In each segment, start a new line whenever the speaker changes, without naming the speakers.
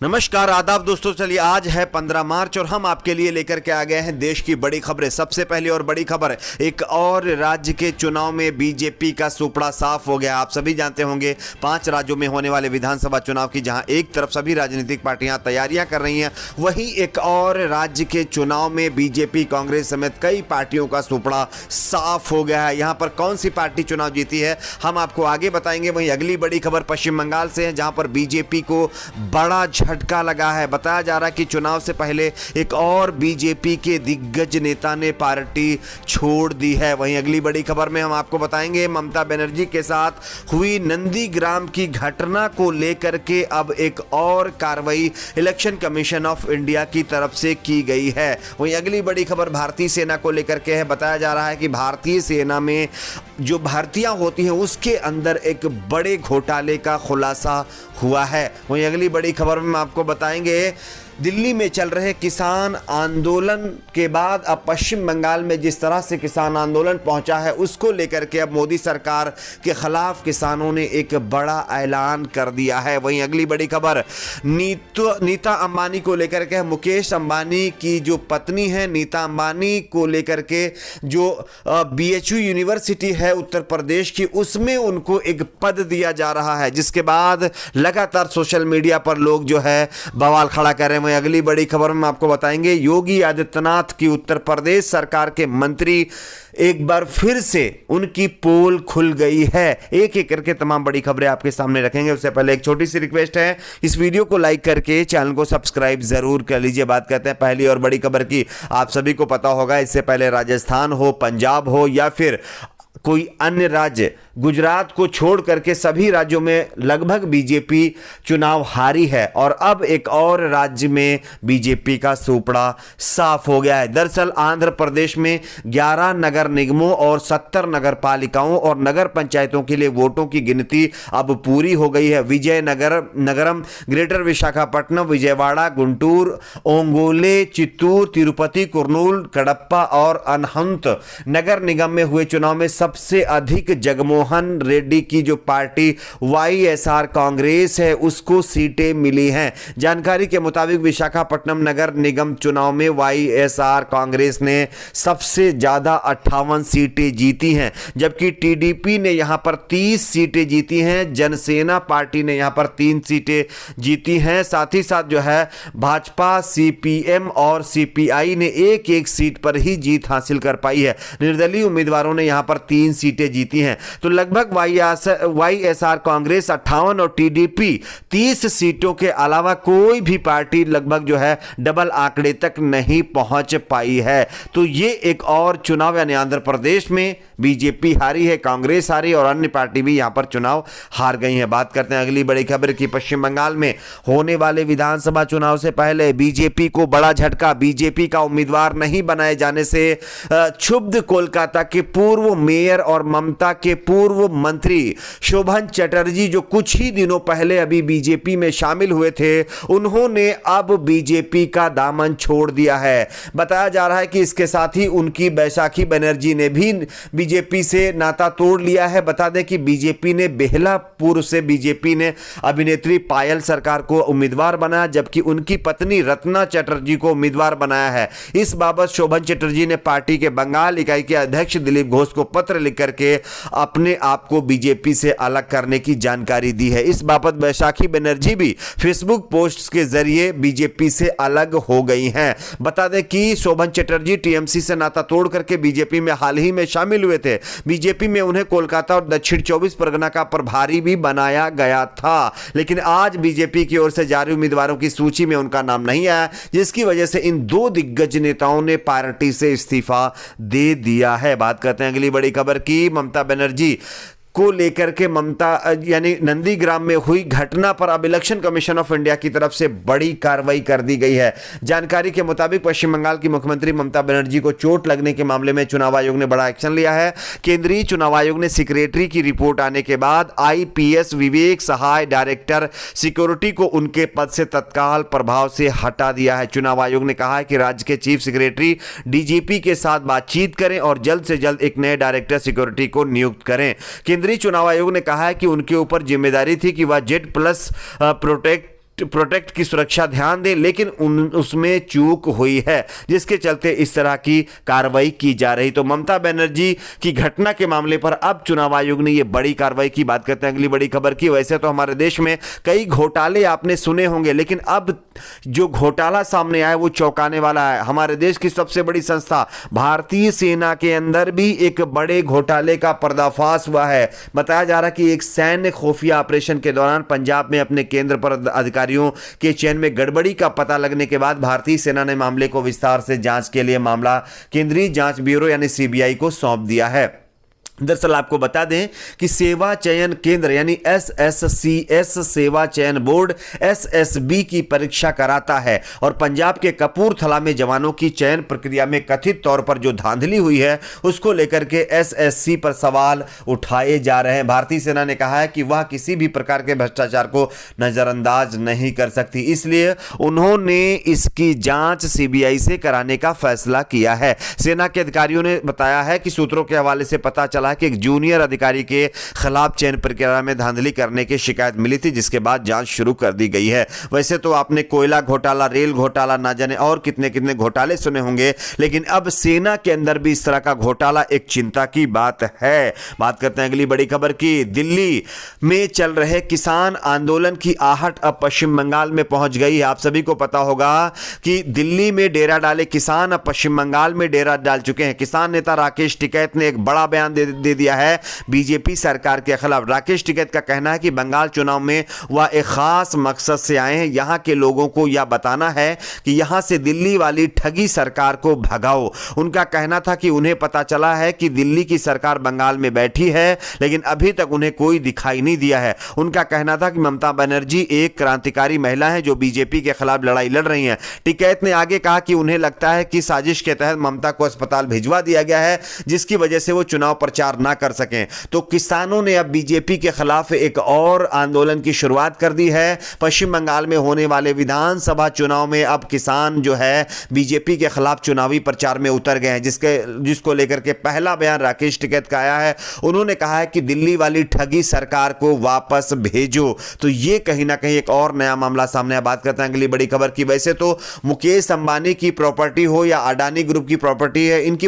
नमस्कार आदाब दोस्तों। चलिए आज है 15 मार्च और हम आपके लिए लेकर के आ गए हैं देश की बड़ी खबरें। सबसे पहली और बड़ी खबर, एक और राज्य के चुनाव में बीजेपी का सुपड़ा साफ हो गया। आप सभी जानते होंगे 5 राज्यों में होने वाले विधानसभा चुनाव की जहां एक तरफ सभी राजनीतिक पार्टियां तैयारियां कर रही हैं, वहीं एक और राज्य के चुनाव में बीजेपी, कांग्रेस समेत कई पार्टियों का सुपड़ा साफ हो गया है। यहां पर कौन सी पार्टी चुनाव जीती है हम आपको आगे बताएंगे। वहीं अगली बड़ी खबर पश्चिम बंगाल से है, जहां पर बीजेपी को बड़ा झटका लगा है। बताया जा रहा है कि चुनाव से पहले एक और बीजेपी के दिग्गज नेता ने पार्टी छोड़ दी है। वहीं अगली बड़ी खबर में हम आपको बताएंगे ममता बनर्जी के साथ हुई नंदीग्राम की घटना को लेकर के अब एक और कार्रवाई इलेक्शन कमीशन ऑफ इंडिया की तरफ से की गई है। वहीं अगली बड़ी खबर भारतीय सेना को लेकर के है। बताया जा रहा है कि भारतीय सेना में जो भर्तियां होती हैं उसके अंदर एक बड़े घोटाले का खुलासा हुआ है। वहीं अगली बड़ी खबर में आपको बताएंगे दिल्ली में चल रहे किसान आंदोलन के बाद अब पश्चिम बंगाल में जिस तरह से किसान आंदोलन पहुंचा है उसको लेकर के अब मोदी सरकार के खिलाफ किसानों ने एक बड़ा ऐलान कर दिया है। वहीं अगली बड़ी खबर नीता अंबानी को लेकर के, मुकेश अंबानी की जो पत्नी है नीता अंबानी को लेकर के जो BHU यूनिवर्सिटी है उत्तर प्रदेश की, उसमें उनको एक पद दिया जा रहा है, जिसके बाद लगातार सोशल मीडिया पर लोग जो है बवाल खड़ा कर रहे हैं। अगली बड़ी खबर में आपको बताएंगे योगी आदित्यनाथ की उत्तर प्रदेश सरकार के मंत्री एक बार फिर से उनकी पोल खुल गई है। एक एक करके तमाम बड़ी खबरें आपके सामने रखेंगे। उससे पहले एक छोटी सी रिक्वेस्ट है, इस वीडियो को लाइक करके चैनल को सब्सक्राइब जरूर कर लीजिए। बात करते हैं पहली और बड़ी खबर की। आप सभी को पता होगा इससे पहले राजस्थान हो, पंजाब हो या फिर कोई अन्य राज्य, गुजरात को छोड़ करके सभी राज्यों में लगभग बीजेपी चुनाव हारी है और अब एक और राज्य में बीजेपी का सुपड़ा साफ हो गया है। दरअसल आंध्र प्रदेश में 11 नगर निगमों और 70 नगर पालिकाओं और नगर पंचायतों के लिए वोटों की गिनती अब पूरी हो गई है। नगरम, ग्रेटर विशाखापट्टनम, विजयवाड़ा, गुंटूर, ओंगोले, चित्तूर, तिरुपति, कुर्नूल, कडप्पा और अनहंत नगर निगम में हुए चुनाव में सबसे अधिक जगमोहन रेड्डी की जो पार्टी YSR कांग्रेस है उसको सीटें मिली हैं। जानकारी के मुताबिक विशाखापट्टनम नगर निगम चुनाव में YSR कांग्रेस ने सबसे ज्यादा 58 सीटें जीती हैं, जबकि TDP ने यहां पर 30 सीटें जीती हैं। जनसेना पार्टी ने यहां पर 3 सीटें जीती हैं। साथ ही साथ जो है भाजपा, CPM और CPI ने एक एक सीट पर ही जीत हासिल कर पाई है। निर्दलीय उम्मीदवारों ने यहां पर 3 सीटें जीती हैं। तो लगभग YSR कांग्रेस 58 और TDP 30 सीटों के अलावा कोई भी पार्टी लगभग जो है डबल आंकड़े तक नहीं पहुंच पाई है। तो ये एक और चुनाव, यानी आंध्र प्रदेश में बीजेपी हारी है, कांग्रेस हारी और अन्य पार्टी भी यहां पर चुनाव हार गई है। बात करते हैं अगली बड़ी खबर की। पश्चिम बंगाल में होने वाले विधानसभा चुनाव से पहले बीजेपी को बड़ा झटका। बीजेपी का उम्मीदवार नहीं बनाए जाने से क्षुब्ध कोलकाता के पूर्व मेयर और ममता के पूर्व मंत्री शोभन चटर्जी, जो कुछ ही दिनों पहले अभी बीजेपी में शामिल हुए थे, उन्होंने अब बीजेपी का दामन छोड़ दिया है। बताया जा रहा है कि इसके साथ ही उनकी बैसाखी बनर्जी ने भी बीजेपी से नाता तोड़ लिया है। बता दें कि बीजेपी ने बेहलापुर से बीजेपी ने अभिनेत्री पायल सरकार को उम्मीदवार बनाया, जबकि उनकी पत्नी रत्ना चटर्जी को उम्मीदवार बनाया है। इस बाबत शोभन चटर्जी ने पार्टी के बंगाल इकाई के अध्यक्ष दिलीप घोष को पत्र लिख करके अपने आप को बीजेपी से अलग करने की जानकारी दी है। इस बाबत बैसाखी बनर्जी भी फेसबुक पोस्ट के जरिए बीजेपी से अलग हो गई हैं। बता दें कि शोभन चटर्जी TMC से नाता तोड़ करके बीजेपी में हाल ही में शामिल हुए थे। बीजेपी में उन्हें कोलकाता और दक्षिण 24 परगना का प्रभारी भी बनाया गया था, लेकिन आज बीजेपी की ओर से जारी उम्मीदवारों की सूची में उनका नाम नहीं आया, जिसकी वजह से इन 2 दिग्गज नेताओं ने पार्टी से इस्तीफा दे दिया है। बात करते हैं अगली बड़ी खबर की। ममता बनर्जी को लेकर के यानी नंदीग्राम में हुई घटना पर अब इलेक्शन कमीशन ऑफ इंडिया की तरफ से बड़ी कार्रवाई कर दी गई है। जानकारी के मुताबिक पश्चिम बंगाल की मुख्यमंत्री ममता बनर्जी को चोट लगने के मामले में चुनाव आयोग ने बड़ा एक्शन लिया है। केंद्रीय चुनाव आयोग ने सेक्रेटरी की रिपोर्ट आने के बाद IPS विवेक सहाय डायरेक्टर सिक्योरिटी को उनके पद से तत्काल प्रभाव से हटा दिया है। चुनाव आयोग ने कहा है कि राज्य के चीफ सेक्रेटरी DGP के साथ बातचीत करें और जल्द से जल्द एक नए डायरेक्टर सिक्योरिटी को नियुक्त करें। केंद्रीय चुनाव आयोग ने कहा है कि उनके ऊपर जिम्मेदारी थी कि वह Z+ प्रोटेक्ट प्रोटेक्ट की सुरक्षा ध्यान दें, लेकिन उसमें चूक हुई है, जिसके चलते इस तरह की कार्रवाई की जा रही। तो ममता बनर्जी की घटना के मामले पर अब चुनाव आयोग ने यह बड़ी कार्रवाई की। बात करते हैं अगली बड़ी खबर की। वैसे तो हमारे देश में कई घोटाले आपने सुने होंगे, लेकिन अब जो घोटाला सामने आया वो चौंकाने वाला है। हमारे देश की सबसे बड़ी संस्था भारतीय सेना के अंदर भी एक बड़े घोटाले का पर्दाफाश हुआ है। बताया जा रहा है कि एक सैन्य खुफिया ऑपरेशन के दौरान पंजाब में अपने केंद्र पर अधिकारियों के चयन में गड़बड़ी का पता लगने के बाद भारतीय सेना ने मामले को विस्तार से जांच के लिए मामला केंद्रीय जांच ब्यूरो यानी सीबीआई को सौंप दिया है। दरअसल आपको बता दें कि सेवा चयन केंद्र यानी एसएससीएस सेवा चयन बोर्ड एसएसबी की परीक्षा कराता है और पंजाब के कपूरथला में जवानों की चयन प्रक्रिया में कथित तौर पर जो धांधली हुई है उसको लेकर के एसएससी पर सवाल उठाए जा रहे हैं। भारतीय सेना ने कहा है कि वह किसी भी प्रकार के भ्रष्टाचार को नजरअंदाज नहीं कर सकती, इसलिए उन्होंने इसकी जांच सीबीआई से कराने का फैसला किया है। सेना के अधिकारियों ने बताया है कि सूत्रों के हवाले से पता चला कि एक जूनियर अधिकारी के खिलाफ चयन प्रक्रिया में धांधली करने की शिकायत मिली थी, जिसके बाद जांच शुरू कर दी गई है। वैसे तो आपने कोयला घोटाला, रेल घोटाला, ना जाने और कितने कितने घोटाले सुने होंगे, लेकिन अब सेना के अंदर भी इस तरह का घोटाला एक चिंता की बात है। बात करते हैं अगली बड़ी खबर की। दिल्ली में चल रहे किसान आंदोलन की आहट अब पश्चिम बंगाल में पहुंच गई है। आप सभी को पता होगा कि दिल्ली में डेरा डाले किसान अब पश्चिम बंगाल में डेरा डाल चुके हैं। किसान नेता राकेश टिकैत ने एक बड़ा बयान दे दिया है बीजेपी सरकार के खिलाफ। राकेश टिकैत का कहना है कि बंगाल चुनाव में वह एक खास मकसद से आए हैं, यहां के लोगों को यह बताना है कि यहां से दिल्ली वाली ठगी सरकार को भगाओ। उनका कहना था कि उन्हें पता चला है कि दिल्ली की सरकार बंगाल में बैठी है, लेकिन अभी तक उन्हें कोई दिखाई नहीं दिया है। उनका कहना था कि ममता बनर्जी एक क्रांतिकारी महिला है जो बीजेपी के खिलाफ लड़ाई लड़ रही हैं। टिकैत ने आगे कहा कि उन्हें लगता है कि साजिश के तहत ममता को अस्पताल भिजवा दिया गया है, जिसकी वजह से वो चुनाव प्रचार ना कर सकें। तो किसानों ने अब बीजेपी के खिलाफ एक और आंदोलन की शुरुआत कर दी है। पश्चिम बंगाल में होने वाले विधानसभा चुनाव में अब किसान जो है बीजेपी के खिलाफ चुनावी प्रचार में उतर गए हैं, जिसको लेकर के पहला बयान राकेश टिकैत का आया है। उन्होंने कहा है कि दिल्ली वाली ठगी सरकार को वापस भेजो। तो ये कहीं ना कहीं एक और नया मामला सामने है। बात करते हैं अगली बड़ी खबर की। वैसे तो मुकेश अंबानी की प्रॉपर्टी हो या अडानी ग्रुप की प्रॉपर्टी है, इनकी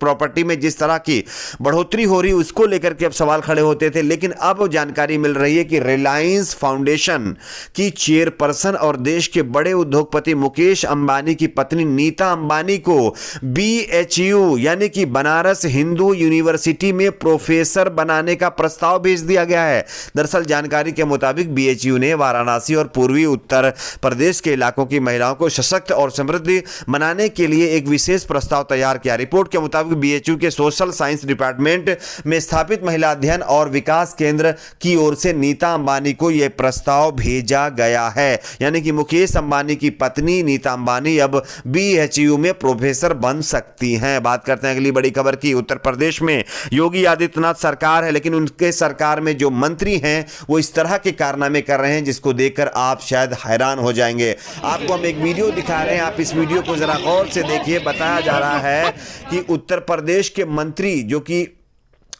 प्रॉपर्टी में जिस तरह की बढ़ोतरी हो रही उसको लेकर के अब सवाल खड़े होते थे, लेकिन अब जानकारी मिल रही है कि रिलायंस फाउंडेशन की चेयरपर्सन और देश के बड़े उद्योगपति मुकेश अंबानी की पत्नी नीता अंबानी को बीएचयू यानी कि बनारस हिंदू यूनिवर्सिटी में प्रोफेसर बनाने का प्रस्ताव भेज दिया गया है। दरअसल जानकारी के मुताबिक बीएचयू ने वाराणसी और पूर्वी उत्तर प्रदेश के इलाकों की महिलाओं को सशक्त और समृद्ध बनाने के लिए एक विशेष प्रस्ताव तैयार किया। रिपोर्ट के मुताबिक बीएचयू के सोशल साइंस डिपार्टमेंट में स्थापित महिला अध्ययन और विकास केंद्र की ओर से नीता अंबानी को यह प्रस्ताव भेजा गया है। यानी कि मुकेश अंबानी की पत्नी नीता अंबानी अब बीएचयू में प्रोफेसर बन सकती हैं। बात करते हैं अगली बड़ी खबर की। उत्तर प्रदेश में योगी आदित्यनाथ सरकार है, लेकिन उनके सरकार में जो मंत्री हैं वो इस तरह के कारनामे कर रहे हैं जिसको देखकर आप शायद हैरान हो जाएंगे। आपको हम एक वीडियो दिखा रहे हैं, आप इस वीडियो को जरा गौर से देखिए। बताया जा रहा है कि उत्तर प्रदेश के मंत्री जो कि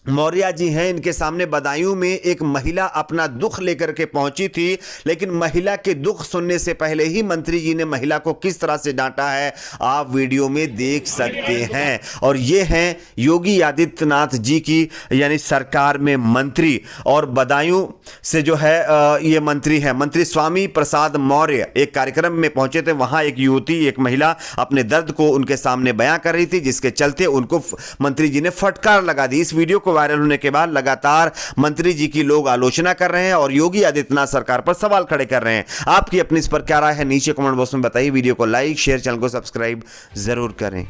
मौर्य जी हैं, इनके सामने बदायूं में एक महिला अपना दुख लेकर के पहुंची थी, लेकिन महिला के दुख सुनने से पहले ही मंत्री जी ने महिला को किस तरह से डांटा है आप वीडियो में देख सकते हैं। और ये हैं योगी आदित्यनाथ जी की यानी सरकार में मंत्री, और बदायूं से जो है ये मंत्री हैं, मंत्री स्वामी प्रसाद मौर्य एक कार्यक्रम में पहुंचे थे। वहां एक युवती, एक महिला अपने दर्द को उनके सामने बयां कर रही थी, जिसके चलते उनको मंत्री जी ने फटकार लगा दी। इस वीडियो को वायरल होने के बाद लगातार मंत्री जी की लोग आलोचना कर रहे हैं और योगी आदित्यनाथ सरकार पर सवाल खड़े कर रहे हैं। आपकी अपनी इस पर क्या राय है नीचे कमेंट बॉक्स में बताइए। वीडियो को लाइक, शेयर, चैनल को सब्सक्राइब जरूर करें।